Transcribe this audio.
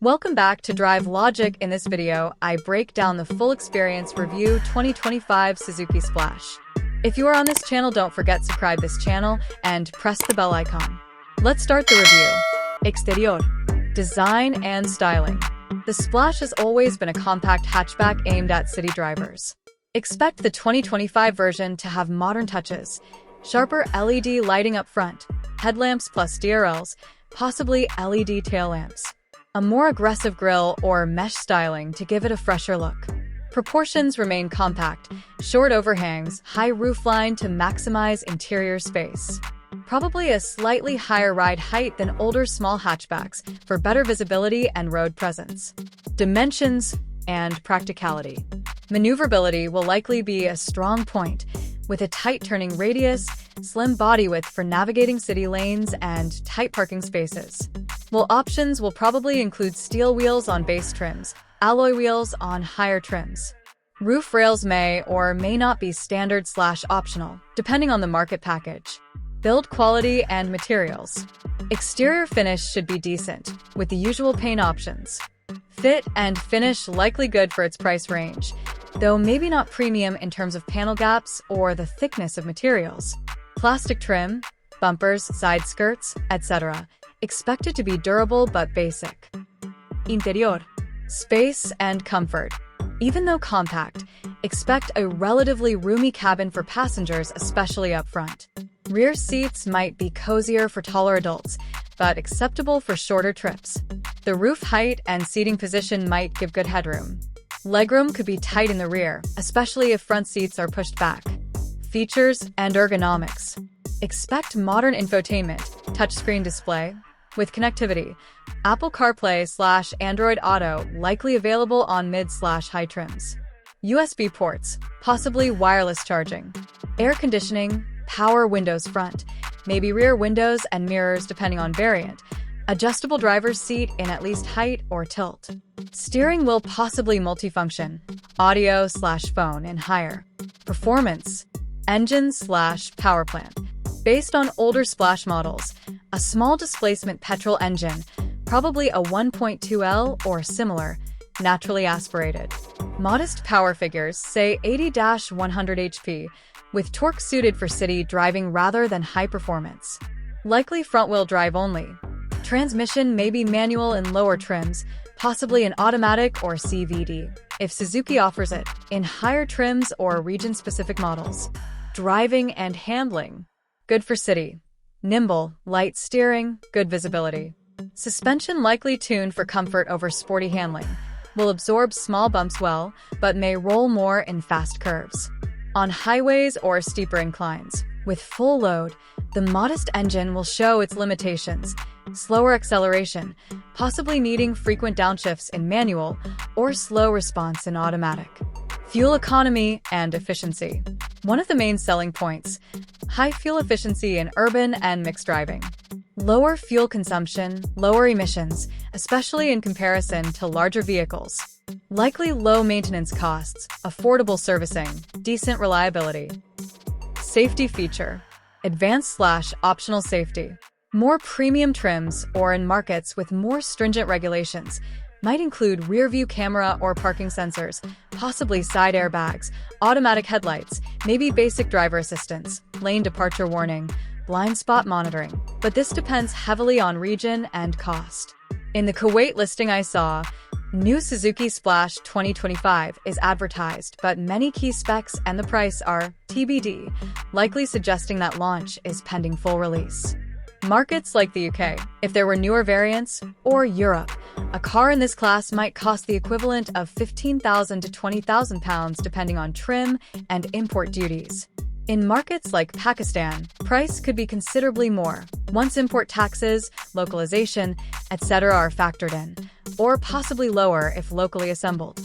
Welcome back to Drive Logic. In this video, I break down the full experience review 2025 Suzuki Splash. If you are on this channel, don't forget to subscribe this channel and press the bell icon. Let's start the review. Exterior. Design and styling. The Splash has always been a compact hatchback aimed at city drivers. Expect the 2025 version to have modern touches, sharper LED lighting up front, headlamps plus DRLs, possibly LED tail lamps, a more aggressive grille or mesh styling to give it a fresher look. Proportions remain compact, short overhangs, high roofline to maximize interior space. Probably a slightly higher ride height than older small hatchbacks for better visibility and road presence. Dimensions and practicality. Maneuverability will likely be a strong point, with a tight turning radius, slim body width for navigating city lanes, and tight parking spaces. While options will probably include steel wheels on base trims, alloy wheels on higher trims. Roof rails may or may not be standard/optional, depending on the market package. Build quality and materials. Exterior finish should be decent, with the usual paint options. Fit and finish likely good for its price range, though maybe not premium in terms of panel gaps or the thickness of materials. Plastic trim, bumpers, side skirts, etc. expected to be durable but basic. Interior. Space and comfort. Even though compact, expect a relatively roomy cabin for passengers, especially up front. Rear seats might be cozier for taller adults, but acceptable for shorter trips. The roof height and seating position might give good headroom. Legroom could be tight in the rear, especially if front seats are pushed back. Features and ergonomics. Expect modern infotainment, touchscreen display, with connectivity, Apple CarPlay/Android Auto likely available on mid/high trims. USB ports, possibly wireless charging. Air conditioning, power windows front, maybe rear windows and mirrors depending on variant. Adjustable driver's seat in at least height or tilt. Steering wheel possibly multifunction, audio/phone and higher. Performance, engine/power plant. Based on older Splash models, a small displacement petrol engine, probably a 1.2L or similar, naturally aspirated. Modest power figures, say 80-100 HP, with torque suited for city driving rather than high performance. Likely front-wheel drive only. Transmission may be manual in lower trims, possibly an automatic or CVT, if Suzuki offers it, in higher trims or region-specific models. Driving and handling. Good for city. Nimble, light steering, good visibility. Suspension likely tuned for comfort over sporty handling. Will absorb small bumps well, but may roll more in fast curves. On highways or steeper inclines, with full load, the modest engine will show its limitations. Slower acceleration, possibly needing frequent downshifts in manual or slow response in automatic. Fuel economy and efficiency. One of the main selling points, high fuel efficiency in urban and mixed driving. Lower fuel consumption, lower emissions, especially in comparison to larger vehicles. Likely low maintenance costs, affordable servicing, decent reliability. Safety feature. Advanced/optional safety. More premium trims or in markets with more stringent regulations might include rear-view camera or parking sensors, possibly side airbags, automatic headlights, maybe basic driver assistance, lane departure warning, blind spot monitoring, but this depends heavily on region and cost. In the Kuwait listing I saw, new Suzuki Splash 2025 is advertised, but many key specs and the price are TBD, likely suggesting that launch is pending full release. Markets like the UK, if there were newer variants, or Europe, a car in this class might cost the equivalent of £15,000 to £20,000 depending on trim and import duties. In markets like Pakistan, price could be considerably more, once import taxes, localization, etc. are factored in, or possibly lower if locally assembled.